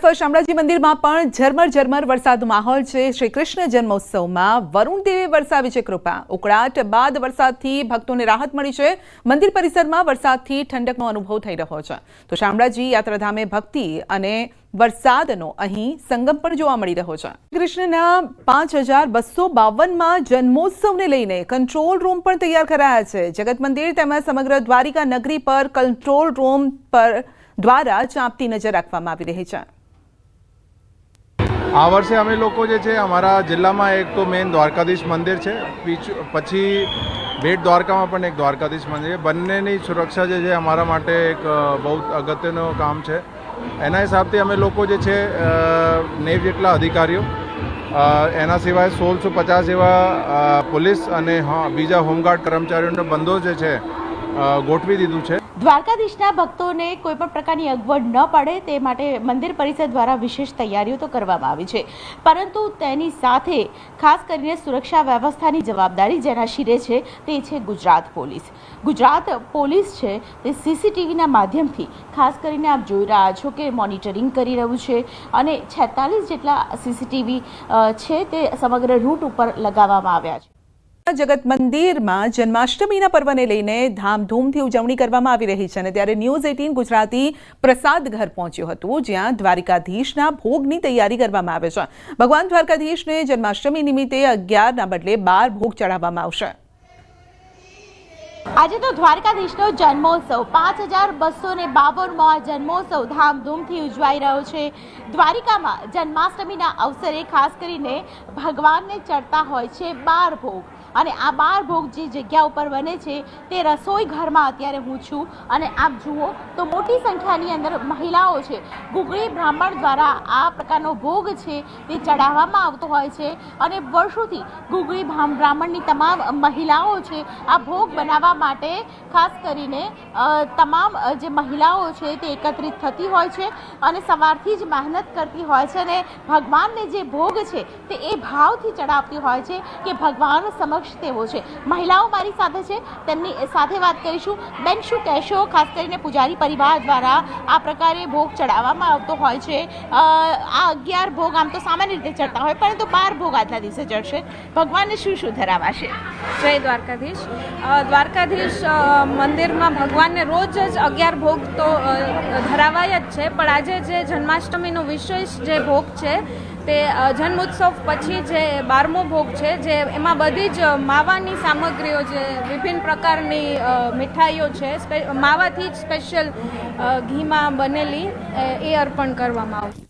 તરફ શામળાજી મંદિરમાં પણ ઝરમર વરસાદનો માહોલ છે। શ્રી કૃષ્ણ જન્મોત્સવમાં વરુણ દેવે વરસાવી છે કૃપા। ઉકળાટ બાદ વરસાદથી ભક્તોને રાહત મળી છે। મંદિર પરિસરમાં વરસાદથી ઠંડકનો અનુભવ થઈ રહ્યો છે। તો શામળાજી યાત્રાધામે ભક્તિ અને વરસાદનો અહીં સંગમ પણ જોવા મળી રહ્યો છે। કૃષ્ણના 5252માં જન્મોત્સવને લઈને કંટ્રોલ રૂમ પણ તૈયાર કરાયા છે। જગત મંદિર તેમજ સમગ્ર દ્વારિકા નગરી પર કંટ્રોલ રૂમ પર દ્વારા ચાંપતી નજર રાખવામાં આવી રહી છે। આ વર્ષે અમે લોકો જે છે અમારા જિલ્લામાં એક તો મેઇન દ્વારકાધીશ મંદિર છે, પછી બેટ દ્વારકામાં પણ એક દ્વારકાધીશ મંદિર છે। બંનેની સુરક્ષા જે છે અમારા માટે એક બહુ અગત્યનું કામ છે। એના હિસાબથી અમે લોકો જે છે 90 જેટલા અધિકારીઓ, એના સિવાય 1650 એવા પોલીસ અને બીજા હોમગાર્ડ કર્મચારીઓનો બંદોબસ્ત જે છે ગોઠવી દીધું છે। દ્વારકાધીશના ભક્તોને કોઈ પણ પ્રકારની અગવડ ન પડે તે માટે મંદિર પરિષદ દ્વારા વિશેષ તૈયારીઓ તો કરવામાં આવી છે, પરંતુ તેની સાથે ખાસ કરીને સુરક્ષા વ્યવસ્થાની જવાબદારી જેના શિરે છે તે છે ગુજરાત પોલીસ। ગુજરાત પોલીસ છે તે સીસીટીવીના માધ્યમથી ખાસ કરીને આપ જોઈ રહ્યા છો કે મોનિટરિંગ કરી રહ્યું છે અને 46 જેટલા સીસીટીવી છે તે સમગ્ર રૂટ ઉપર લગાવવામાં આવ્યા છે। જગત મંદિરમાં જન્માષ્ટમીના પર્વને લઈને ધામધૂમથી ઉજવણી કરવામાં આવી રહી છે અને ત્યારે ન્યૂઝ 18 ગુજરાતી પ્રસાદ ઘર પહોંચ્યું હતું, જ્યાં દ્વારિકાધીશના ભોગની તૈયારી કરવામાં આવે છે। ભગવાન દ્વારકાધીશને જન્માષ્ટમી નિમિત્તે 11ના બદલે 12 ભોગ ચડાવવામાં આવશે। આજે તો દ્વારકાધીશનો જન્મોત્સવ 5252મો જન્મોત્સવ ધામધૂમથી ઉજવાઈ રહ્યો છે। દ્વારિકામાં જન્માષ્ટમીના અવસરે ખાસ કરીને ભગવાનને ચડતા હોય છે 12 ભોગ અને આ 12 ભોગ જે જગ્યા ઉપર બને છે તે રસોઈ ઘરમાં અત્યારે હું છું અને આપ જુઓ તો મોટી સંખ્યાની અંદર મહિલાઓ છે। ગુગળી બ્રાહ્મણ દ્વારા આ પ્રકારનો ભોગ છે તે ચડાવવામાં આવતો હોય છે અને વર્ષોથી ગુગળી બ્રાહ્મણની તમામ મહિલાઓ છે આ ભોગ બનાવવા માટે ખાસ કરીને તમામ જે મહિલાઓ છે તે એકત્રિત થતી હોય છે અને સવારથી જ મહેનત કરતી હોય છે અને ભગવાનને જે ભોગ છે તે એ ભાવથી ચડાવતી હોય છે કે ભગવાન સમક્ષ તેવો છે। મહિલાઓ મારી સાથે છે, તેમની સાથે વાત કરીશું। બેન, શું કહેશો? ખાસ કરીને પૂજારી પરિવાર દ્વારા આ પ્રકારે ભોગ ચડાવવામાં આવતો હોય છે। આ 11 ભોગ આમ તો સામાન્ય રીતે ચડતા હોય, પરંતુ 12 ભોગ આજના દિવસે ચડશે। ભગવાનને શું શું ધરાવાશે? જય દ્વારકાધીશ। દ્વારકાધીશ મંદિરમાં ભગવાનને રોજ જ 11 ભોગ તો ધરાવાય જ છે, પણ આજે જે જન્માષ્ટમીનો વિશેષ જે ભોગ છે તે જન્મોત્સવ પછી જે 12મો ભોગ છે, જે એમાં બધી જ માવાની સામગ્રીઓ, જે વિભિન્ન પ્રકારની મીઠાઈઓ છે, માવાથી જ સ્પેશિયલ ઘીમાં બનેલી એ અર્પણ કરવામાં આવશે।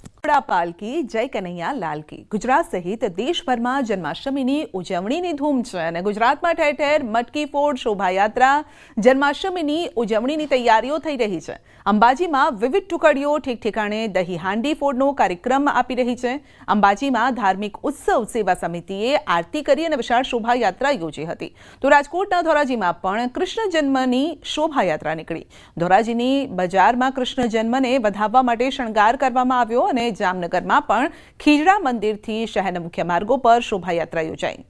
પાલકી જય કનૈયા લાલ કી। ગુજરાત સહિત દેશભરમાં જન્માષ્ટમીની ઉજવણીની ધૂમ છે અને ગુજરાતમાં ઠેર ઠેર મટકી ફોડ, શોભાયાત્રા, જન્માષ્ટમીની ઉજવણીની તૈયારીઓ થઈ રહી છે। અંબાજીમાં વિવિધ ટુકડીઓ ઠેક ઠેકાણે દહીં હાંડી ફોડનો કાર્યક્રમ આપી રહી છે। અંબાજીમાં ધાર્મિક ઉત્સવ સેવા સમિતિએ આરતી કરી અને વિશાળ શોભાયાત્રા યોજી હતી। તો રાજકોટના ધોરાજીમાં પણ કૃષ્ણ જન્મની શોભાયાત્રા નીકળી। ધોરાજીની બજારમાં કૃષ્ણ જન્મને વધાવવા માટે શણગાર કરવામાં આવ્યો અને જામનગરમાં પણ ખીજડા મંદિરથી શહેરના મુખ્ય માર્ગો પર શોભાયાત્રા યોજાઈ।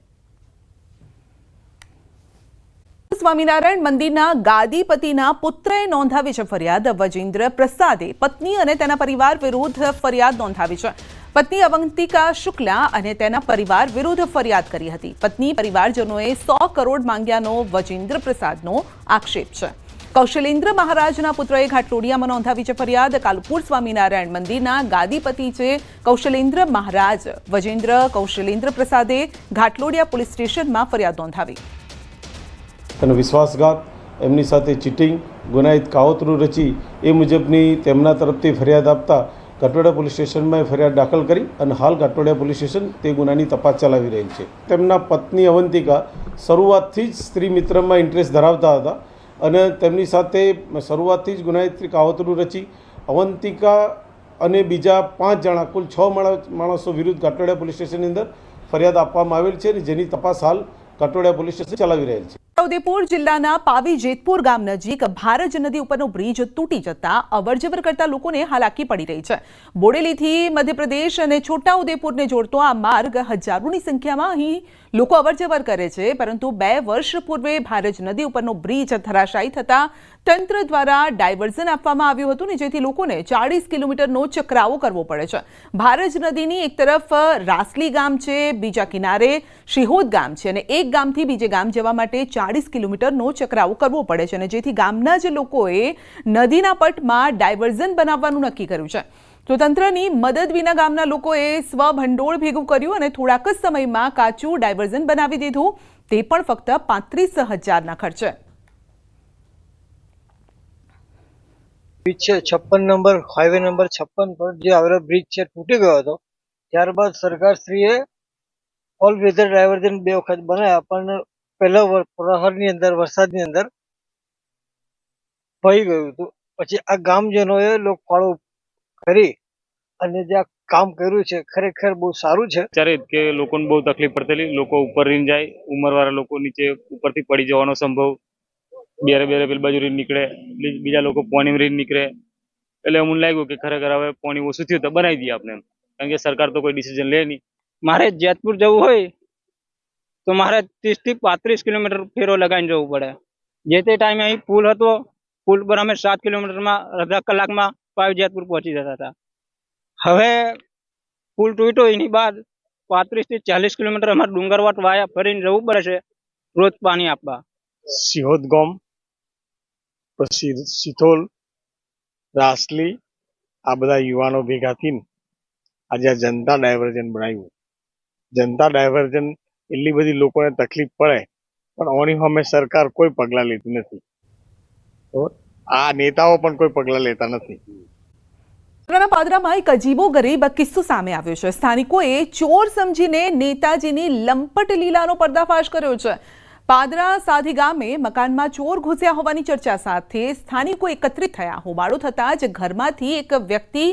સ્વામિનારાયણ મંદિરના ગાદીપતિના પુત્રએ નોંધાવી છે ફરિયાદ। વજેન્દ્ર પ્રસાદે પત્ની અને તેના પરિવાર વિરુદ્ધ ફરિયાદ નોંધાવી છે। પત્ની અવંતિકા શુક્લા અને તેના પરિવાર વિરુદ્ધ ફરિયાદ કરી હતી। પત્ની પરિવારજનોએ 100 કરોડ માંગ્યાનો વજેન્દ્ર પ્રસાદનો આક્ષેપ છે। કૌશલેન્દ્ર મહારાજના પુત્રએ ઘાટલોડિયામાં નોંધાવી છે ફરિયાદ। કાલુપુર સ્વામિનારાયણ મંદિરના ગાદીપતિ છે કૌશલેન્દ્ર મહારાજ વજેન્દ્ર કૌશલેન્દ્ર પ્રસાદે ઘાટલોડિયા પોલીસ સ્ટેશનમાં ફરિયાદ નોંધાવી। તેનો વિશ્વાસઘાત, એમની સાથે ચીટિંગ, ગુનાહિત કાવતરું રચી એ મુજબની તેમના તરફથી ફરિયાદ આપતા ઘાટલોડિયા પોલીસ સ્ટેશનમાં ફરિયાદ દાખલ કરી અને હાલ ઘાટલોડિયા પોલીસ સ્ટેશન તે ગુનાની તપાસ ચલાવી રહી છે। તેમના પત્ની અવંતિકા શરૂઆતથી જ સ્ત્રી મિત્રમાં ઇન્ટરેસ્ટ ધરાવતા હતા અને તેમની સાથે શરૂઆતથી જ ગુનાહિત કાવતરું રચી અવંતિકા અને બીજા 5 જણા કુલ 6 માણસો વિરુદ્ધ ઘાટલોડિયા પોલીસ સ્ટેશનની અંદર ફરિયાદ આપવામાં આવેલ છે અને જેની તપાસ હાલ ઘાટલોડિયા પોલીસ સ્ટેશન ચલાવી રહેલ છે। ઉદેપુર જિલ્લાના પાવી જેતપુર ગામ નજીક ભારજ નદી ઉપરનો બ્રિજ તૂટી જતા અવરજવર કરતા લોકોને હાલાકી પડી રહી છે. બોડેલીથી મધ્યપ્રદેશ અને છોટાઉદેપુરને જોડતો આ માર્ગ હજારોની સંખ્યામાં અહીં લોકો અવરજવર કરે છે, પરંતુ 2 વર્ષ પૂર્વે ભારજ નદી ઉપરનો બ્રિજ ધરાશાયી થતા તંત્ર દ્વારા ડાયવર્ઝન આપવામાં આવ્યું હતું ને જેથી લોકોને 40 કિલોમીટરનો ચકરાવો કરવો પડે છે. ભારજ નદીની એક તરફ રાસલી ગામ છે, બીજા કિનારે શિહોદ ગામ છે અને એક ગામથી બીજે ગામ જવા માટે 40 કિલોમીટરનો ચકરાવો કરવો પડે છે અને જેથી ગામના જ લોકોએ નદીના પટમાં ડાયવર્ઝન બનાવવાનું નક્કી કર્યું છે. તો તંત્રની મદદ વિના ગામના લોકોએ સ્વભંડોળ ભેગું કર્યું અને થોડાક જ સમયમાં કાચું ડાયવર્ઝન બનાવી દીધું, તે પણ ફક્ત 35,000ના ખર્ચે. બ્રિજ છે 56 નંબર હાઈવે નંબર 56 પર જે આવેલો બ્રિજ છે તૂટી ગયો હતો. ત્યારબાદ સરકારશ્રીએ ઓલ વેધર ડાયવર્ઝન 2 વખત બનાવ્યા, પણ પહેલા પ્રહરની અંદર વરસાદની અંદર વહી ગયું હતું. પછી આ ગામજનોએ લોકફાળો કરી અને જે આ કામ કર્યું છે ખરેખર બહુ સારું છે. ત્યારે કે લોકોને બહુ તકલીફ પડતી, લોકો ઉપર રીન જાય, ઉંમરવાળા લોકો નીચે ઉપરથી પડી જવાનો સંભવ, બેરે પેલી બાજુ રીન નીકળે, બીજા લોકો પોણી રીન નીકળે. એટલે અમને લાગ્યું કે ખરેખર હવે પોણી ઓછું થયું તો બનાવી દઈએ આપણે, કારણ કે સરકાર તો કોઈ ડિસિઝન લે નહીં. મારે જેતપુર જવું હોય તો મારે 30 થી 35 કિલોમીટર ફેરો લગાવીને જવું પડે. જે તે ટાઈમે અહીં પુલ હતો, પુલ પર અમે 7 કિલોમીટરમાં અડધા કલાકમાં પાવી જેતપુર પહોંચી જતા હતા. હવે પુલ તૂટ્યો એની બાદ 35 થી 40 કિલોમીટર અમારે ડુંગરવાટ વાયા ફરીને જવું પડે છે રોજ પાણી આપવા. સિહોદ ગામ, પછી સિથોલ, રાસલી, આ બધા યુવાનો ભેગા થઈને આજે આ જનતા ડાયવર્ઝન બનાવ્યું. જનતા ડાયવર્ઝન એટલી બધી લોકોને તકલીફ પડે પણ ઓની સામે સરકાર કોઈ પગલાં લેતી નથી. આ નેતાઓ પણ કોઈ પગલાં લેતા નથી. પાદરામાં એક અજીબો ગરીબ કિસ્સો સામે આવ્યો છે. સ્થાનિકોએ ચોર સમજીને નેતાજીની લંપટ લીલાનો પર્દાફાશ કર્યો છે. પાદરા સાધી ગામે મકાનમાં ચોર ઘૂસ્યા હોવાની ચર્ચા સાથે સ્થાનિકો એકત્રિત થયા. હોબાળો થતાં જ ઘરમાંથી એક વ્યક્તિ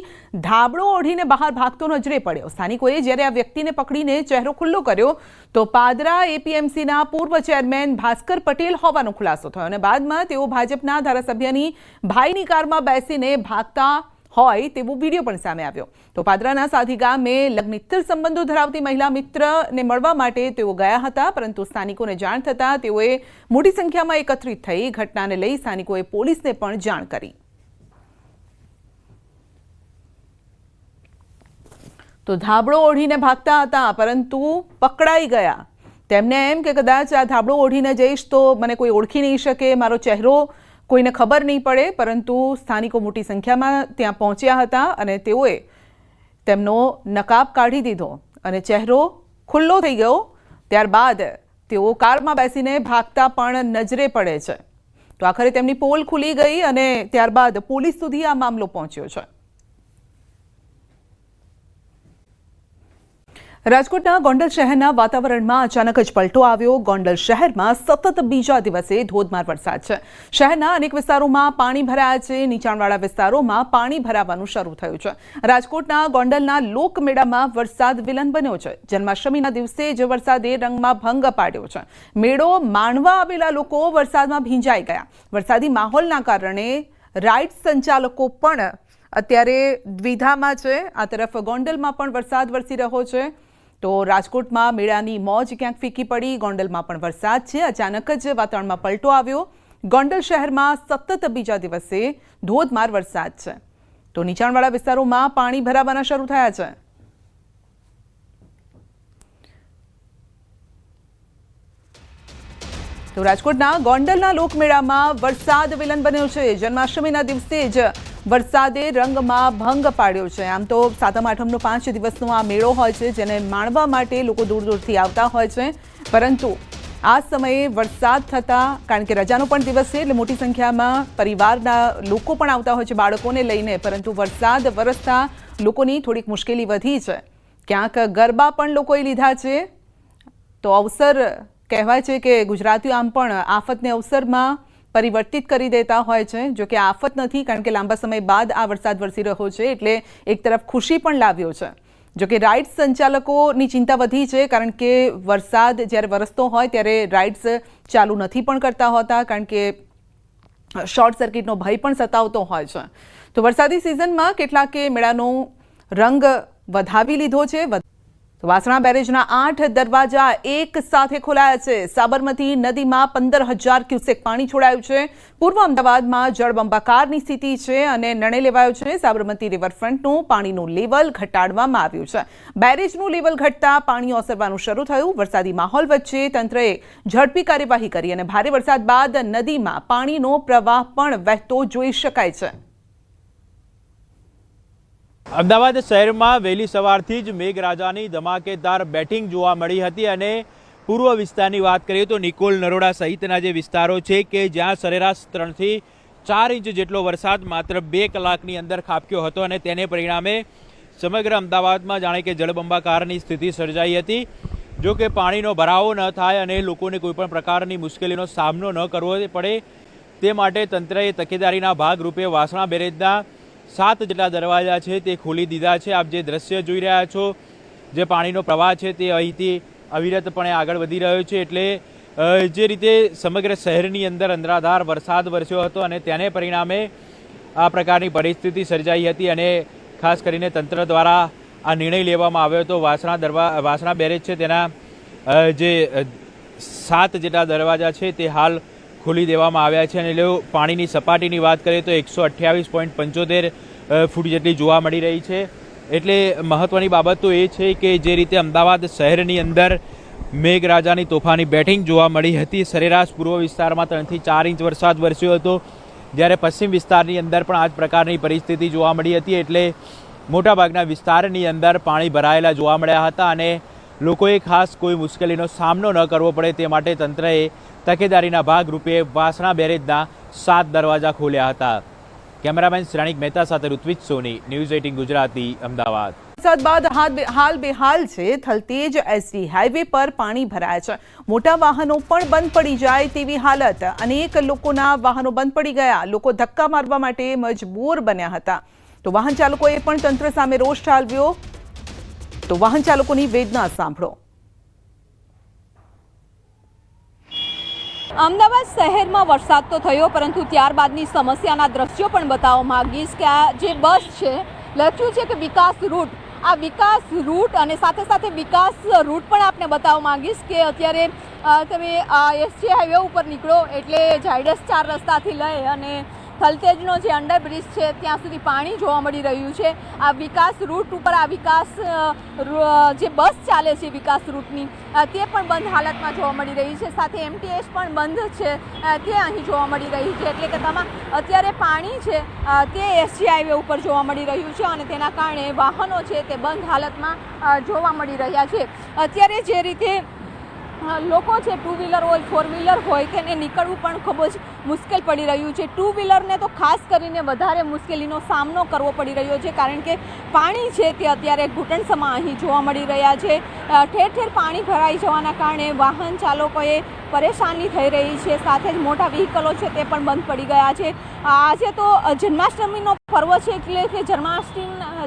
ધાબળો ઓઢીને બહાર ભાગતો નજરે પડ્યો. સ્થાનિકોએ જ્યારે આ વ્યક્તિને પકડીને ચહેરો ખુલ્લો કર્યો તો પાદરા એપીએમસીના પૂર્વ ચેરમેન ભાસ્કર પટેલ હોવાનો ખુલાસો થયો અને બાદમાં તેઓ ભાજપના ધારાસભ્યની ભાઈની કારમાં બેસીને ભાગતા હોય તેવો વિડીયો પણ સામે આવ્યો. તો પાદરાના સાધી ગામે લગ્નેતર સંબંધો ધરાવતી મહિલા મિત્રને મળવા માટે તેઓ ગયા હતા, પરંતુ સ્થાનિકોને જાણ થતાં તેઓએ મોટી સંખ્યામાં એકત્રિત થઈ ઘટનાને લઈ સ્થાનિકોએ પોલીસને પણ જાણ કરી. તો ધાબળો ઓઢીને ભાગતા હતા પરંતુ પકડાઈ ગયા. તેમને એમ કે કદાચ આ ધાબળો ઓઢીને જઈશ તો મને કોઈ ઓળખી નહીં શકે, મારો ચહેરો કોઈને ખબર નહીં પડે, પરંતુ સ્થાનિકો મોટી સંખ્યામાં ત્યાં પહોંચ્યા હતા અને તેઓએ તેમનો નકાબ કાઢી દીધો અને ચહેરો ખુલ્લો થઈ ગયો. ત્યારબાદ તેઓ કારમાં બેસીને ભાગતા પણ નજરે પડે છે. તો આખરે તેમની પોલ ખુલી ગઈ અને ત્યારબાદ પોલીસ સુધી આ મામલો પહોંચ્યો છે. રાજકોટના ગોંડલ શહેરના વાતાવરણમાં અચાનક જ પલટો આવ્યો. ગોંડલ શહેરમાં સતત બીજા દિવસે ધોધમાર વરસાદ છે. શહેરના અનેક વિસ્તારોમાં પાણી ભરાયા છે. નીચાણવાળા વિસ્તારોમાં પાણી ભરાવાનું શરૂ થયું છે. રાજકોટના ગોંડલના લોકમેળામાં વરસાદ વિલન બન્યો છે. જન્માષ્ટમીના દિવસે જ વરસાદે રંગમાં ભંગ પાડ્યો છે. મેળો માણવા આવેલા લોકો વરસાદમાં ભીંજાઈ ગયા. વરસાદી માહોલના કારણે રાઇડ સંચાલકો પણ અત્યારે દ્વિધામાં છે. આ તરફ ગોંડલમાં પણ વરસાદ વરસી રહ્યો છે. તો રાજકોટમાં મેળાની મોજ ક્યાંક ફીકી પડી. ગોંડલમાં પણ વરસાદ છે. અચાનક જ વાતાવરણમાં પલટો આવ્યો. ગોંડલ શહેરમાં સતત બીજા દિવસે ધોધમાર વરસાદ છે. તો નીચાણવાળા વિસ્તારોમાં પાણી ભરાવાના શરૂ થયા છે. તો રાજકોટના ગોંડલના લોકમેળામાં વરસાદ વિલન બન્યો છે. જન્માષ્ટમીના દિવસે જ વરસાદે રંગમાં ભંગ પાડ્યો છે. આમ તો સાતમ આઠમનો 5 દિવસનો આ મેળો હોય છે, જેને માણવા માટે લોકો દૂર દૂરથી આવતા હોય છે, પરંતુ આ સમયે વરસાદ થતાં, કારણ કે રજાનો પણ દિવસ છે એટલે મોટી સંખ્યામાં પરિવારના લોકો પણ આવતા હોય છે બાળકોને લઈને, પરંતુ વરસાદ વરસતા લોકોની થોડીક મુશ્કેલી વધી છે. ક્યાંક ગરબા પણ લોકોએ લીધા છે. તો અવસર કહેવાય છે કે ગુજરાતીઓ આમ પણ આફતને અવસરમાં પરિવર્તિત કરી દેતા હોય છે. જો કે આફત નથી, કારણ કે લાંબા સમય બાદ આ વરસાદ વરસી રહ્યો છે એટલે એક તરફ ખુશી પણ લાવ્યો છે. જોકે રાઇડ્સ સંચાલકોની ચિંતા વધી છે, કારણ કે વરસાદ જ્યારે વરસતો હોય ત્યારે રાઇડ્સ ચાલુ નથી પણ કરતા હોતા, કારણ કે શોર્ટ સર્કિટનો ભય પણ સતાવતો હોય છે. તો વરસાદી સિઝનમાં કેટલાકે મેળાનો રંગ વધાવી લીધો છે. વાસણા બેરેજના 8 દરવાજા એક સાથે ખોલાયા છે. સાબરમતી નદીમાં 15,000 ક્યુસેક પાણી છોડાયું છે. પૂર્વ અમદાવાદમાં જળબંબાકારની સ્થિતિ છે અને નિર્ણય લેવાયો છે સાબરમતી રિવરફ્રન્ટનું પાણીનું લેવલ ઘટાડવામાં આવ્યું છે. બેરેજનું લેવલ ઘટતા પાણી ઓસરવાનું શરૂ થયું. વરસાદી માહોલ વચ્ચે તંત્રએ ઝડપી કાર્યવાહી કરી અને ભારે વરસાદ બાદ નદીમાં પાણીનો પ્રવાહ પણ વહેતો જોઈ શકાય છે. અમદાવાદ શહેરમાં વહેલી સવારથી જ મેઘરાજાની ધમાકેદાર બેટિંગ જોવા મળી હતી અને પૂર્વ વિસ્તારની વાત કરીએ તો નિકોલ, નરોડા સહિતના જે વિસ્તારો છે કે જ્યાં સરેરાશ 3 થી 4 ઇંચ જેટલો વરસાદ માત્ર 2 કલાકની અંદર ખાબક્યો હતો અને તેને પરિણામે સમગ્ર અમદાવાદમાં જાણે કે જળબંબાકારની સ્થિતિ સર્જાઈ હતી. જો કે પાણીનો ભરાવો ન થાય અને લોકોને કોઈપણ પ્રકારની મુશ્કેલીનો સામનો ન કરવો પડે તે માટે તંત્રએ તકેદારીના ભાગરૂપે વાસણા બેરેજના 7 જેટલા દરવાજા છે તે ખોલી દીધા છે. આપ જે દ્રશ્ય જોઈ રહ્યા છો, જે પાણીનો પ્રવાહ છે તે અહીંથી અવિરતપણે આગળ વધી રહ્યો છે. એટલે જે રીતે સમગ્ર શહેરની અંદર અંધાધાર વરસાદ વરસ્યો હતો અને તેને પરિણામે આ પ્રકારની પરિસ્થિતિ સર્જાઈ હતી અને ખાસ કરીને તંત્ર દ્વારા આ નિર્ણય લેવામાં આવ્યો હતો. વાસણા બેરેજ છે તેના જે 7 જેટલા દરવાજા છે તે હાલ ખોલી દેવામાં આવ્યા છે અને પાણીની સપાટીની વાત કરીએ તો 128.75 ફૂટ જેટલી જોવા મળી રહી છે. એટલે મહત્વની બાબત તો એ છે કે જે રીતે અમદાવાદ શહેરની અંદર મેઘરાજાની તોફાની બેટિંગ જોવા મળી હતી. સરેરાશ પૂર્વ વિસ્તારમાં 3 થી 4 ઇંચ વરસાદ વરસ્યો હતો, જ્યારે પશ્ચિમ વિસ્તારની અંદર પણ આ જ પ્રકારની પરિસ્થિતિ જોવા મળી હતી. એટલે મોટાભાગના વિસ્તારની અંદર પાણી ભરાયેલા જોવા મળ્યા હતા અને લોકોએ ખાસ કોઈ મુશ્કેલીનો સામનો ન કરવો પડે તે માટે તંત્રએ તકેદારીના ભાગરૂપે વાસણા બેરેજના 7 દરવાજા ખોલ્યા હતા. કેમેરામેન શ્રેણિક મહેતા સાથે ઋત્વિજ સોની, ન્યૂઝ 18 ગુજરાતી, અમદાવાદ. વરસાદ બાદ હાલ બેહાલ છે થલતેજ એસટી હાઈવે પર પાણી ભરાયા છે. મોટા વાહનો પણ બંધ પડી જાય તેવી હાલત. અનેક લોકોના વાહનો બંધ પડી ગયા. લોકો ધક્કા મારવા માટે મજબૂર બન્યા હતા. તો વાહન ચાલકોએ પણ તંત્ર સામે રોષ ઠાલવ્યો. તો વાહન ચાલકોની વેદના સાંભળો. અમદાવાદ શહેરમાં વરસાદ તો થયો, પરંતુ ત્યારબાદની સમસ્યાના દ્રશ્યો પણ બતાવવા માંગીશ કે આ જે બસ છે, લખ્યું છે કે વિકાસ રૂટ, આ વિકાસ રૂટ અને સાથે સાથે વિકાસ રૂટ પણ આપને બતાવવા માંગીશ કે અત્યારે તમે એસજી હાઈવે ઉપર નીકળો એટલે ઝાયડસ 4 રસ્તાથી લઈ અને થલતેજનો જે અંડરબ્રિજ છે ત્યાં સુધી પાણી જોવા મળી રહ્યું છે. આ વિકાસ રૂટ ઉપર આ વિકાસ જે બસ ચાલે છે વિકાસ રૂટની તે પણ બંધ હાલતમાં જોવા મળી રહી છે. સાથે એમટીએસ પણ બંધ છે તે અહીં જોવા મળી રહી છે. એટલે કે અત્યારે પાણી છે તે એસજી હાઈવે ઉપર જોવા મળી રહ્યું છે અને તેના કારણે વાહનો છે તે બંધ હાલતમાં જોવા મળી રહ્યા છે. અત્યારે જે રીતે લોકો છે, 2 વ્હીલર હોય 4 વ્હીલર હોય, તેને નીકળવું પણ ખૂબ જ મુશ્કેલ પડી રહ્યું છે. 2 વ્હીલરને તો ખાસ કરીને વધારે મુશ્કેલીનો સામનો કરવો પડી રહ્યો છે, કારણ કે પાણી છે તે અત્યારે ઘૂંટણસમાં અહીં જોવા મળી રહ્યા છે. ઠેર ઠેર પાણી ભરાઈ જવાના કારણે વાહન ચાલકોએ પરેશાની થઈ રહી છે. સાથે જ મોટા વ્હીકલો છે તે પણ બંધ પડી ગયા છે. આજે તો જન્માષ્ટમીનો પર્વ છે, એટલે કે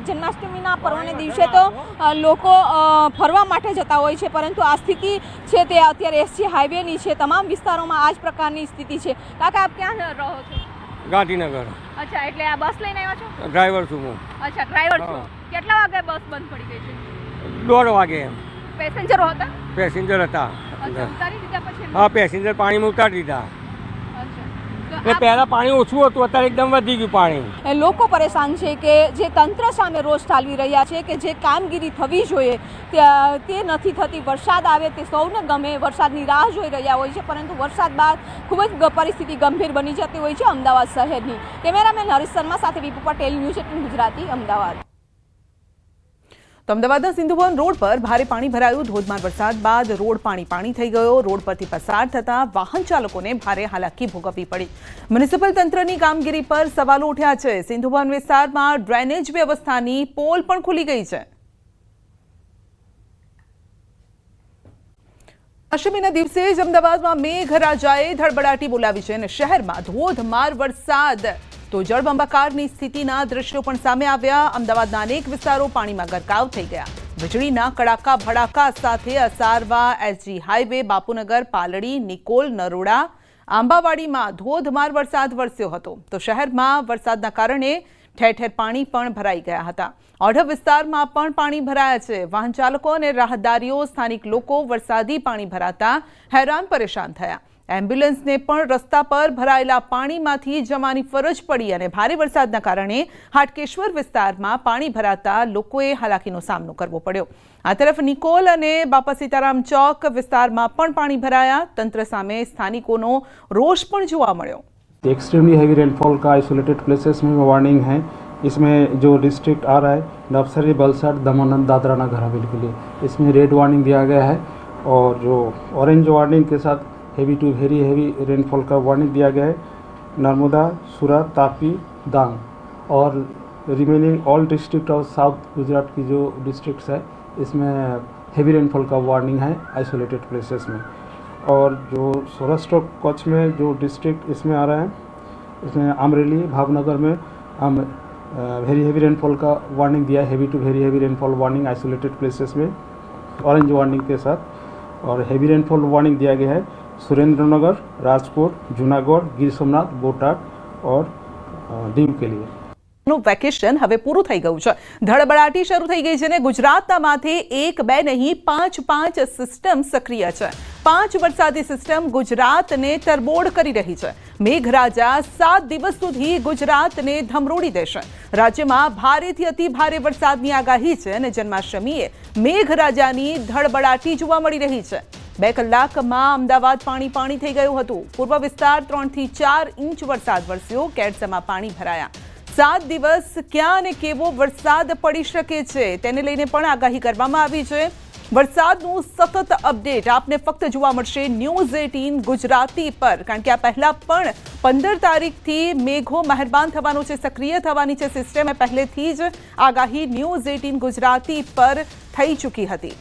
જન્માષ્ટમીના પર્વને દિવસે તો લોકો ફરવા માટે જતા હોય છે, પરંતુ આ સ્થિતિ છે તે અત્યારે એસજી હાઈવેની છે. તમામ વિસ્તારોમાં આ જ પ્રકારની સ્થિતિ છે. કાકા, આપ ક્યાં રહો છો? ગાંધીનગર. અચ્છા, એટલે આ બસ લઈને આવ્યા છો? ડ્રાઈવર છું હું. અચ્છા, ડ્રાઈવર છો. કેટલા વાગે બસ બંધ પડી ગઈ છે? 1:30 વાગે. પેસેન્જરો હતા? પેસેન્જર હતા. અચ્છા, ઉતારી દીધા પછી? હા, પેસેન્જર પાણીમાં ઉતારી દીધા. એટલે પહેલા પાણી ઓછું હતું, અત્યારે એકદમ વધી ગયું પાણી. લોકો પરેશાન છે કે જે તંત્ર સામે રોષ ઠાલવી રહ્યા છે કે જે કામગીરી થવી જોઈએ તે નથી થતી. વરસાદ આવે તે સૌને ગમે, વરસાદની રાહ જોઈ રહ્યા હોય છે, પરંતુ વરસાદ બાદ ખૂબ જ પરિસ્થિતિ ગંભીર બની જતી હોય છે અમદાવાદ શહેરની. કેમેરામેન હરીશ શર્મા સાથે વિપુ પટેલ, ન્યૂઝ 18 ગુજરાતી, અમદાવાદ. તો અમદાવાદના સિંધુભવન રોડ પર ભારે પાણી ભરાયું. ધોધમાર વરસાદ બાદ રોડ પાણી થઈ ગયો. રોડ પરથી પસાર થતા વાહન ચાલકોને ભારે હાલાકી ભોગવવી પડી. મ્યુનિસિપલ તંત્રની કામગીરી પર સવાલો ઉઠ્યા છે. સિંધુભવન વિસ્તારમાં ડ્રેનેજ વ્યવસ્થાની પોલ પણ ખુલી ગઈ છે. અષ્ટમીના દિવસે જ અમદાવાદમાં મેઘરાજાએ ધડબડાટી બોલાવી છે અને શહેરમાં ધોધમાર વરસાદ તો જળબંબાકારની સ્થિતિના દ્રશ્યો પણ સામે આવ્યા. અમદાવાદના અનેક વિસ્તારો પાણીમાં ગરકાવ થઈ ગયા. વીજળીના કડાકા ભડાકા સાથે અસારવા, એસજી હાઈવે, બાપુનગર, પાલડી, નિકોલ, નરોડા, આંબાવાડીમાં ધોધમાર વરસાદ વરસ્યો હતો. તો શહેરમાં વરસાદના કારણે ઠેર ઠેર પાણી પણ ભરાઈ ગયા હતા. ઓઢવ વિસ્તારમાં પણ પાણી ભરાયા છે. વાહન ચાલકો અને રાહદારીઓ, સ્થાનિક લોકો વરસાદી પાણી ભરાતા હેરાન પરેશાન થયા. એમ્બ્યુલન્સને પણ રસ્તા પર ભરાયેલા પાણીમાંથી જવાની ફરજ પડી અને ભારે વરસાદના કારણે હાટકેશ્વર વિસ્તારમાં પાણી ભરાતા લોકોએ હાલાકીનો સામનો કરવો પડ્યો. આ તરફ નિકોલ અને બાપા સીતારામ ચોક વિસ્તારમાં પણ પાણી ભરાયા. તંત્ર સામે સ્થાનિકોનો રોષ પણ જોવા મળ્યો. एक्सट्रीमली हैवी रेनफॉल का आइसोलेटेड प्लेसेस में वार्निंग है. इसमें जो डिस्ट्रिक्ट आ रहा है नवसारी, वलसाड, दमन, दादरा नगर हवेली के लिए, इसमें रेड वार्निंग दिया गया है और जो ऑरेंज वार्निंग के साथ heavy to very heavy rainfall का वार्निंग दिया गया है नर्मदा, सूरत, तापी, डांग और remaining all district of south Gujarat की जो डिस्ट्रिक्ट्स है इसमें हेवी रेनफॉल का वार्निंग है आइसोलेटेड प्लेसेस में. और जो सौराष्ट्र कच्छ में जो डिस्ट्रिक्ट इसमें आ रहा है इसमें अमरेली, भावनगर में वेरी हेवी रेनफॉल का वार्निंग दिया है. Heavy to very heavy rainfall warning isolated places में ऑरेंज वार्निंग के साथ. और हेवी रेनफॉल वार्निंग दिया गया है सुरेंद्रनगर, राजकोट, जूनागढ़, गिर सोमनाथ, बोटाद और दीव के लिए. વેકેશન હવે પૂરું થઈ ગયું છે. ધડબડાટી શરૂ થઈ ગઈ છે ને ગુજરાતના માથે 1, 2 નહીં 5 સિસ્ટમ સક્રિય છે. 5 વરસાદી સિસ્ટમ ગુજરાતને તરબોળ કરી રહી છે. મેઘરાજા 7 દિવસ સુધી ગુજરાતને ધમરોડી દેશે. રાજ્યમાં ભારેથી અતિ ભારે વરસાદની આગાહી છે અને જન્માષ્ટમીએ મેઘરાજાની ધડબડાટી જોવા મળી રહી છે. 2 કલાકમાં અમદાવાદ પાણી થઈ ગયું હતું. પૂર્વ વિસ્તાર 3 થી 4 ઇંચ વરસાદ વરસ્યો. કેડસમાં પાણી ભરાયા. 7 દિવસ ક્યાં અને કેવો વરસાદ પડી શકે છે તેને લઈને પણ આગાહી કરવામાં આવી છે. વરસાદનું સતત અપડેટ આપને ફક્ત જોવા મળશે ન્યૂઝ 18 ગુજરાતી પર, કારણ કે આ પહેલા પણ 15 તારીખથી મેઘો મહેરબાન થવાનો છે, સક્રિય થવાની છે સિસ્ટમ. પહેલેથી જ આગાહી ન્યૂઝ 18 ગુજરાતી પર થઈ ચૂકી હતી.